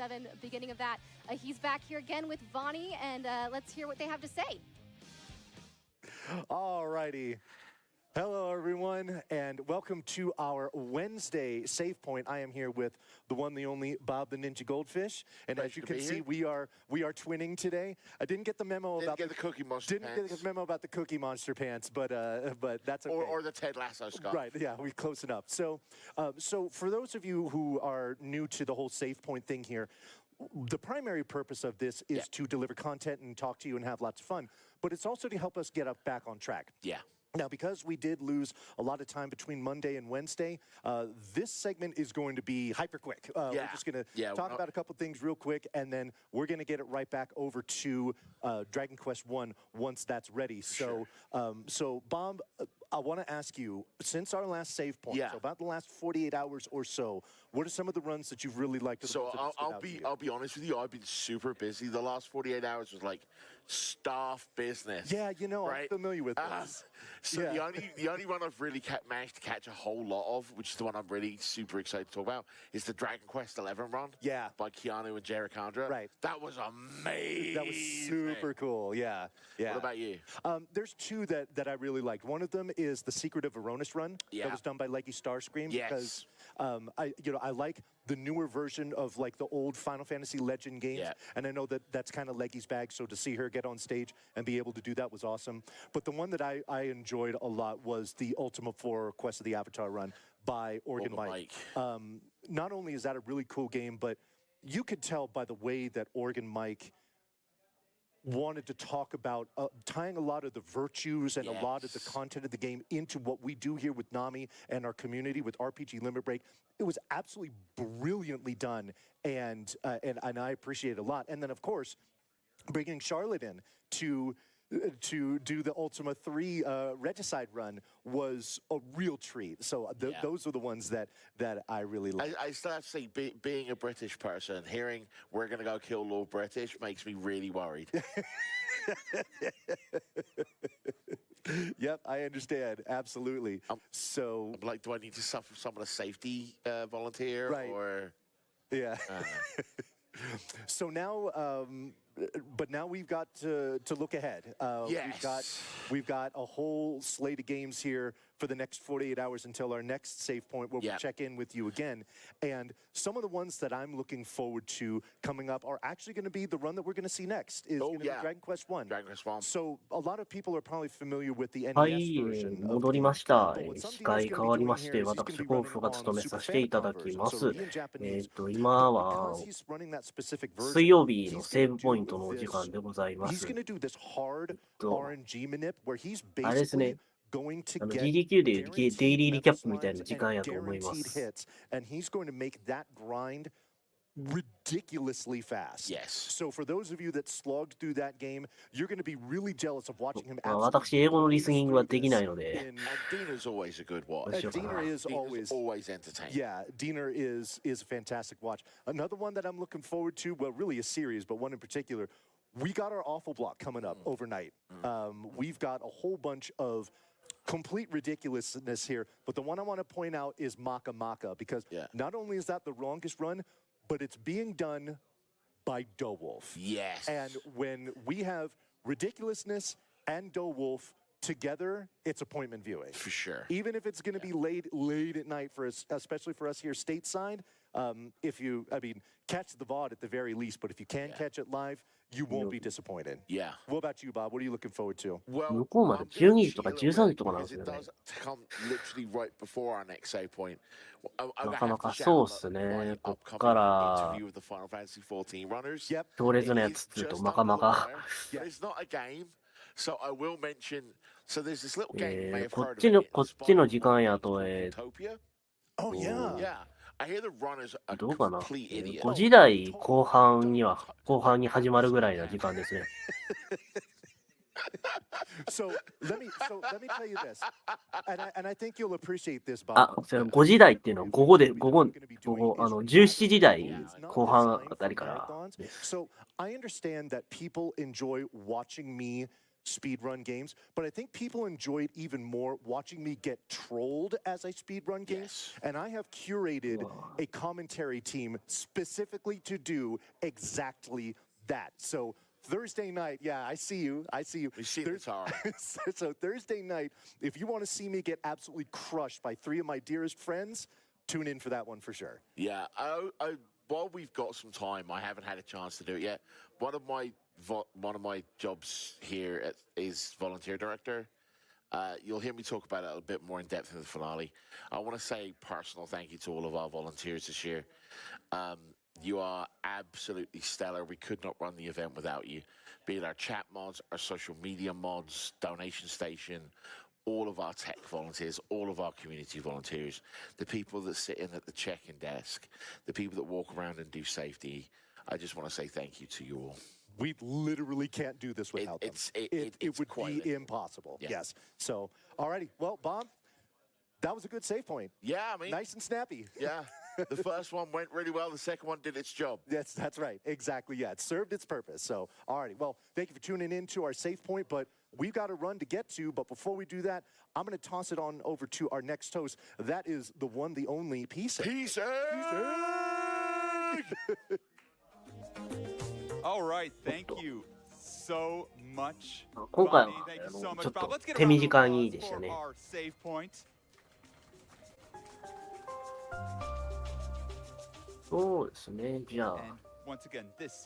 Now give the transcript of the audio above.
27, beginning of that. He's back here again with Vonnie, and let's hear what they have to say. All righty. Hello, everyone, and welcome to our Wednesday Save Point. I am here with the one, the only Bob the Ninja Goldfish, and as you can see, we are twinning today. I didn't get the memo about the Cookie Monster pants. Didn't get the memo about the Cookie Monster pants, but that's okay. Or the Ted Lasso scarf. Right? Yeah, we close enough. So for those of you who are new to the whole Save Point thing here. The primary purpose of this is to deliver content and talk to you and have lots of fun, but it's also to help us get back on track. Yeah. Now, because we did lose a lot of time between Monday and Wednesday, this segment is going to be hyper quick. We're just going to talk about a couple things real quick, and then we're going to get it right back over to Dragon Quest I once that's ready. So, so Bob, I want to ask you, since our last save point, so about the last 48 hours or so, what are some of the runs that you've really liked? So I'll be honest with you, I've been super busy. The last 48 hours was like staff business. Yeah, you know, right? I'm familiar with this. So the only one I've really managed to catch a whole lot of, which is the one I'm really super excited to talk about, is the Dragon Quest XI run. Yeah. By Keanu and Jerry Condra. Right. That was amazing. That was super cool. Yeah. Yeah. What about you? There's two that I really liked. One of them is the Secret of Varonis run that was done by Leggy Starscream. Yes. Because I like the newer version of like the old Final Fantasy Legend games, and I know that that's kind of Leggy's bag. So to see her get on stage and be able to do that was awesome. But the one that I enjoyed a lot was the Ultima 4 Quest of the Avatar run by Organ Mike. Not only is that a really cool game, but you could tell by the way that Organ Mike wanted to talk about tying a lot of the virtues and a lot of the content of the game into what we do here with Nami and our community with RPG Limit Break. It was absolutely brilliantly done, and I appreciate it a lot. And then, of course, bringing Charlotte in to do the Ultima 3 Regicide run was a real treat. So those are the ones that I really like. I still have to say, being a British person, hearing we're going to go kill Lord British makes me really worried. Yep, I understand. Absolutely. So, I'm like, do I need to suffer some of the safety volunteer? Right. Or yeah. So now, but now we've got to look ahead. We've got a whole slate of games here for the next 48 hours until our next save point where we check in with you again. And some of the ones that I'm looking forward to coming up are actually going to be the run that we're going to see next is going to be Dragon Quest I. Dragon Quest I. So a lot of people are probably familiar with the は NES い、version. 戻りました。司会変わりまして、私、コウフが務めさせていただきます。今は、水曜日のセーブポイントのお時間でございます。あれですね。DDQ でデイリーリキャップみたいな時間やと思います。Ridiculously fast. Yes. So for those of you that slogged through that game, you're going to be really jealous of watching him. 私、英語のリスニングはできないので。And Dina's always a good watch. Dina is always entertaining. Yeah, Dina is a fantastic watch. Another one that I'm looking forward to, well, really a series, but one in particular, we got our awful block coming up overnight. We've got a whole bunch of complete ridiculousness here, but the one I want to point out is Maka Maka, because not only is that the longest run, but it's being done by Dowolf. Yes. And when we have ridiculousness and Dowolf together, it's appointment viewing. For sure. Even if it's going to be late at night for us, especially for us here stateside. If you, catch the VOD at the very least, but if you can catch it live, you won't be disappointed. Yeah. What about you, Bob? What are you looking forward to? Well, 向こうまで12時とか13時とかなんですよね。 It does come literally right before our next save point. なかなかそうっすね。こっから強烈なやつっていうと、まかまか。So I will mention, so there's this little game you may have こ heard っち of の it. こっちの時間やと、Utopia? Oh, yeah. Yeah. I hear the runners are どうかな complete idiot. 5時台後半に始まるぐらいな時間ですね。So let me tell you this, and I think you'll appreciate this, Bob. あ、それ5時台っていうのは午後17時台後半あたりからです。So I understand that people enjoy watching me speedrun games, but I think people enjoy it even more watching me get trolled as I speedrun games. And I have curated a commentary team specifically to do exactly that. So Thursday night, yeah, I see you. We see the tower. So Thursday night, if you want to see me get absolutely crushed by 3 of my dearest friends, tune in for that one for sure. Yeah, while we've got some time, I haven't had a chance to do it yet. One of my jobs here is volunteer director. You'll hear me talk about it a bit more in depth in the finale. I want to say personal thank you to all of our volunteers this year. You are absolutely stellar. We could not run the event without you. Be it our chat mods, our social media mods, donation station, all of our tech volunteers, all of our community volunteers, the people that sit in at the check-in desk, the people that walk around and do safety. I just want to say thank you to you all. We literally can't do this without them. It would be impossible. Yeah. Yes. So, alrighty. Well, Bob, that was a good save point. Yeah, I mean, nice and snappy. Yeah. The first one went really well. The second one did its job. That's right. Exactly. Yeah, it served its purpose. So, alrighty. Well, thank you for tuning in to our save point, but we've got a run to get to. But before we do that, I'm going to toss it on over to our next host. That is the one, the only Peace. Peace. All right, thank you so much. 今回は Bonnie. Thank you so ちょ much, っ Bob. と Let's get a 手 round of 短に applause でした for ね。 our save point. そうですね。じゃあ、 And once again, this